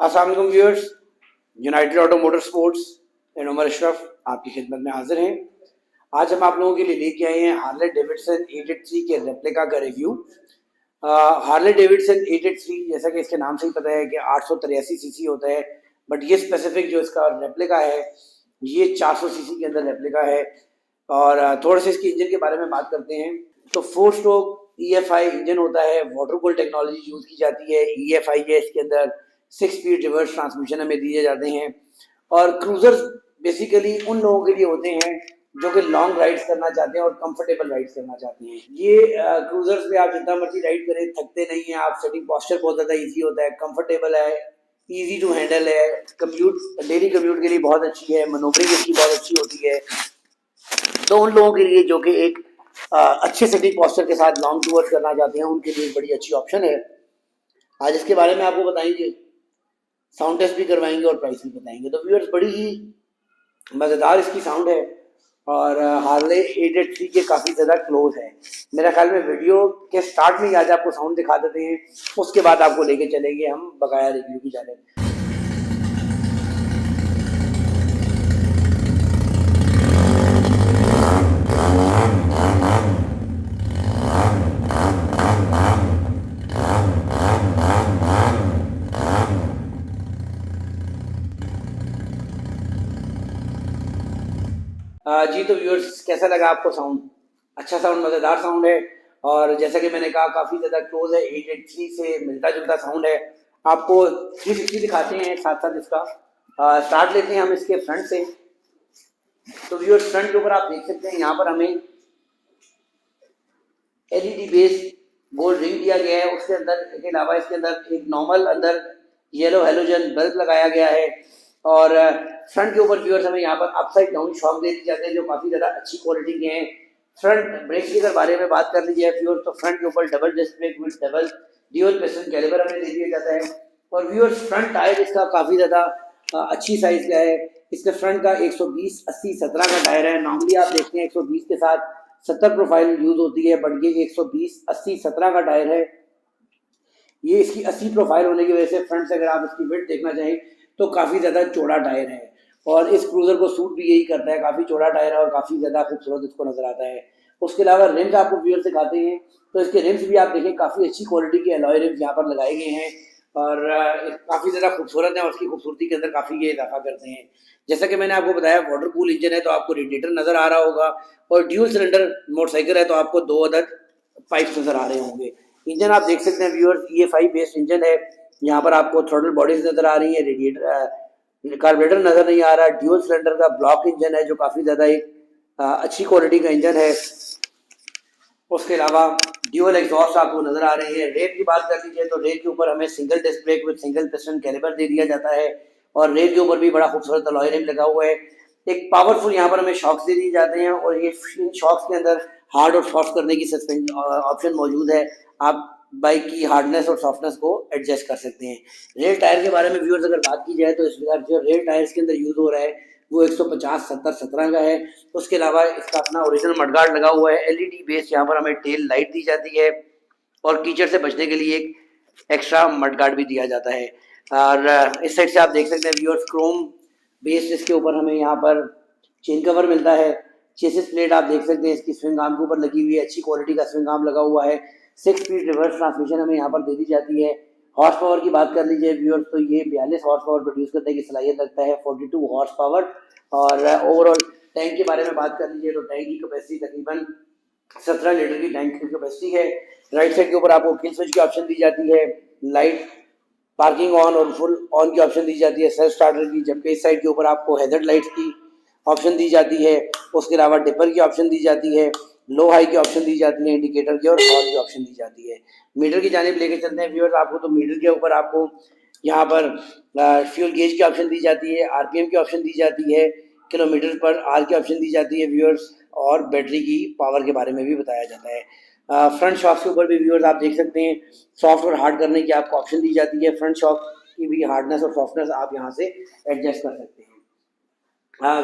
अस्सलाम वालेकुम viewers, United Auto Motor Sports and Umar Ashraf आपकी खिदमत में हाजिर हैं। आज हम आप लोगों के लिए लेके आए हैं हार्ले डेविडसन 883 के रेप्लिका का रिव्यू। हार्ले डेविडसन 883 जैसा कि इसके नाम से ही पता है कि 883 सीसी होता है, बट ये स्पेसिफिक जो इसका रेप्लिका है ये 400 सीसी के अंदर रेप्लिका है। और थोड़ा सा इसके इंजन के बारे में बात करते हैं। तो 4 स्ट्रोक EFI इंजन होता है, वाटर कूल टेक्नोलॉजी यूज़ की जाती है। EFI है इसके अंदर 6 स्पीड रिवर्स ट्रांसमिशन हमें दिए जाते हैं। और क्रूजर्स बेसिकली उन लोगों के लिए होते हैं जो कि लॉन्ग राइड्स करना चाहते हैं और कंफर्टेबल राइड्स करना चाहते हैं। ये क्रूजर्स पे आप जितना मर्जी राइड करें थकते नहीं हैं। आप सेटिंग पोस्चर बहुत ज़्यादा ईजी होता है, कंफर्टेबल है, ईजी टू हैंडल है, डेली कम्यूट के लिए बहुत अच्छी है, मनोवरिंग इसकी बहुत अच्छी होती है। तो उन लोगों के लिए जो कि एक अच्छे सेटिंग पोस्चर के साथ लॉन्ग टूर करना चाहते हैं उनके लिए बड़ी अच्छी ऑप्शन है। आज इसके बारे में आपको बताएंगे, साउंड टेस्ट भी करवाएंगे और प्राइस भी बताएंगे। तो व्यूअर्स बड़ी ही मज़ेदार इसकी साउंड है और हार्ले 883 के काफ़ी ज़्यादा क्लोज है। मेरा ख्याल में वीडियो के स्टार्ट में ही आज आपको साउंड दिखा देते हैं, उसके बाद आपको लेके चलेंगे हम बकाया रिव्यू की जाने। जी तो व्यूअर्स कैसा लगा आपको साउंड? अच्छा साउंड, मज़ेदार साउंड है और जैसा कि मैंने कहा काफ़ी ज़्यादा क्लोज है, 883 से मिलता जुलता साउंड है। आपको 360 दिखाते हैं साथ साथ इसका। स्टार्ट लेते हैं हम इसके फ्रंट से। तो व्यूअर्स फ्रंट के ऊपर आप देख सकते हैं यहाँ पर हमें LED बेस गोल्ड रिंग दिया गया है। उसके अंदर के अलावा इसके अंदर एक नॉर्मल अंदर येलो हेलोजन बल्ब लगाया गया है। और फ्रंट के ऊपर व्यूअर्स हमें यहाँ पर अपसाइड डाउन शॉक दे दी जाते हैं जो काफ़ी ज़्यादा अच्छी क्वालिटी के हैं। फ्रंट ब्रेक की अगर बारे में बात कर ली जाए व्यूअर्स तो फ्रंट के ऊपर double disc brake with double dual piston caliber हमें दे दिया जाता है। और व्यूअर्स फ्रंट टायर इसका काफ़ी ज़्यादा अच्छी साइज़ का है। इसके फ्रंट का 120/80/17 का टायर है। नॉर्मली आप देखते हैं 120 के साथ 70 प्रोफाइल यूज होती है, बट ये 120/80/17 का टायर है। ये इसकी 80 प्रोफाइल होने की वजह से फ्रंट से अगर आप इसकी विड्थ देखना चाहें तो काफ़ी ज़्यादा चौड़ा टायर है और इस क्रूज़र को सूट भी यही करता है। काफ़ी चौड़ा टायर है और काफ़ी ज़्यादा खूबसूरत इसको नज़र आता है। उसके अलावा रिम्स आपको व्यूअर दिखाते हैं तो इसके रिम्स भी आप देखें काफ़ी अच्छी क्वालिटी के अलॉय रिम्स यहाँ पर लगाए गए हैं और काफ़ी ज़्यादा खूबसूरत है और उसकी खूबसूरती के अंदर काफ़ी ये इजाफा करते हैं। जैसा कि मैंने आपको बताया वाटर कूल इंजन है तो आपको रेडिएटर नज़र आ रहा होगा और ड्यूल सिलेंडर मोटरसाइकिल है तो आपको 2 अदद पाइप्स नज़र आ रहे होंगे। इंजन आप देख सकते हैं व्यूअर्स EFI बेस्ड इंजन है। यहाँ पर आपको थ्रोटल बॉडीज नज़र आ रही है, रेडिएटर कार्बोरेटर नज़र नहीं आ रहा। ड्यूल सिलेंडर का ब्लॉक इंजन है जो काफ़ी ज़्यादा एक अच्छी क्वालिटी का इंजन है। उसके अलावा ड्यूअल एग्जॉस्ट आपको नज़र आ रहे हैं। रेक की बात कर लीजिए तो रेक के ऊपर हमें single disc brake with single piston caliper दे दिया जाता है और रेक के ऊपर भी बड़ा खूबसूरत अलॉय रिम लगा हुआ है। एक पावरफुल यहाँ पर हमें शॉक्स दे दिए जाते हैं और ये इन शॉक्स के अंदर हार्ड और सॉफ्ट करने की सस्पेंशन ऑप्शन मौजूद है। आप बाइक की हार्डनेस और सॉफ्टनेस को एडजस्ट कर सकते हैं। रेल टायर के बारे में व्यूअर्स अगर बात की जाए तो इस जो रेल टायर्स के अंदर यूज़ हो रहा है वो 150/70/17 का है। उसके अलावा इसका अपना ओरिजिनल मडगार्ड लगा हुआ है। LED बेस यहाँ पर हमें टेल लाइट दी जाती है और कीचड़ से बचने के लिए एक एक्स्ट्रा मडगार्ड भी दिया जाता है। और इस साइड से आप देख सकते हैं व्यूअर्स क्रोम बेस इसके ऊपर हमें यहाँ पर चेन कवर मिलता है। चेसिस प्लेट आप देख सकते हैं इसकी स्विंग आर्म के ऊपर लगी हुई है, अच्छी क्वालिटी का स्विंग आर्म लगा हुआ है। 6 स्पीड रिवर्स ट्रांसमिशन हमें यहाँ पर दे दी जाती है। हॉर्स पावर की बात कर लीजिए व्यूअर्स तो ये 42 हॉर्स पावर प्रोड्यूस करने की सलाहियत रखता है, 42 हॉर्स पावर। और ओवरऑल टैंक के बारे में बात कर लीजिए तो टैंक की कैपेसिटी तकरीबन 17 लीटर की टैंक की कैपेसिटी है। राइट साइड के ऊपर आपको किल स्विच की ऑप्शन दी जाती है, लाइट पार्किंग ऑन और फुल ऑन की ऑप्शन दी जाती है सेल्फ स्टार्टर की, जबकि इस साइड के ऊपर आपको हैजर्ड लाइट्स की ऑप्शन दी जाती है। उसके अलावा डिपर की ऑप्शन दी जाती है, लो हाई की ऑप्शन दी जाती है, इंडिकेटर की और हॉर्न की ऑप्शन दी जाती है। मीटर की जानिब लेके चलते हैं व्यूअर्स आपको तो मीटर के ऊपर आपको यहाँ पर फ्यूल गेज की ऑप्शन दी जाती है, RPM की ऑप्शन दी जाती है, किलोमीटर पर आर की ऑप्शन दी जाती है व्यूअर्स और बैटरी की पावर के बारे में भी बताया जाता है। फ्रंट शॉक्स के ऊपर भी व्यूअर्स आप देख सकते हैं सॉफ्ट और हार्ड करने की आपको ऑप्शन दी जाती है। फ्रंट शॉक की भी हार्डनेस और सॉफ्टनेस आप यहाँ से एडजस्ट कर सकते हैं।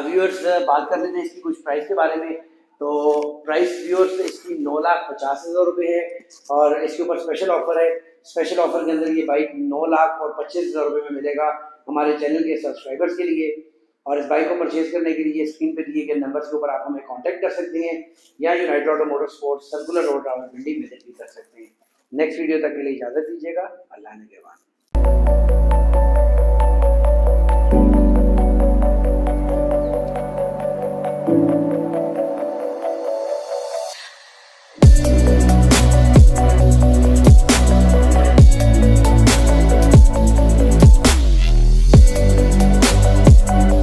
व्यूअर्स बात कर लेते हैं इसकी कुछ प्राइस के बारे में। तो प्राइस व्यूअर्स इसकी 9,50,000 रुपये है और इसके ऊपर स्पेशल ऑफर है स्पेशल ऑफर के अंदर ये बाइक 9,25,000 रुपये में मिलेगा हमारे चैनल के सब्सक्राइबर्स के लिए। और इस बाइक को परचेज करने के लिए स्क्रीन पे दिए गए नंबर्स के ऊपर आप हमें कांटेक्ट कर सकते हैं या United Auto Motor sports circular road Rawalpindi visit भी कर सकते हैं। नेक्स्ट वीडियो तक के लिए इजाज़त दीजिएगा। अल्लाह ने के बाद।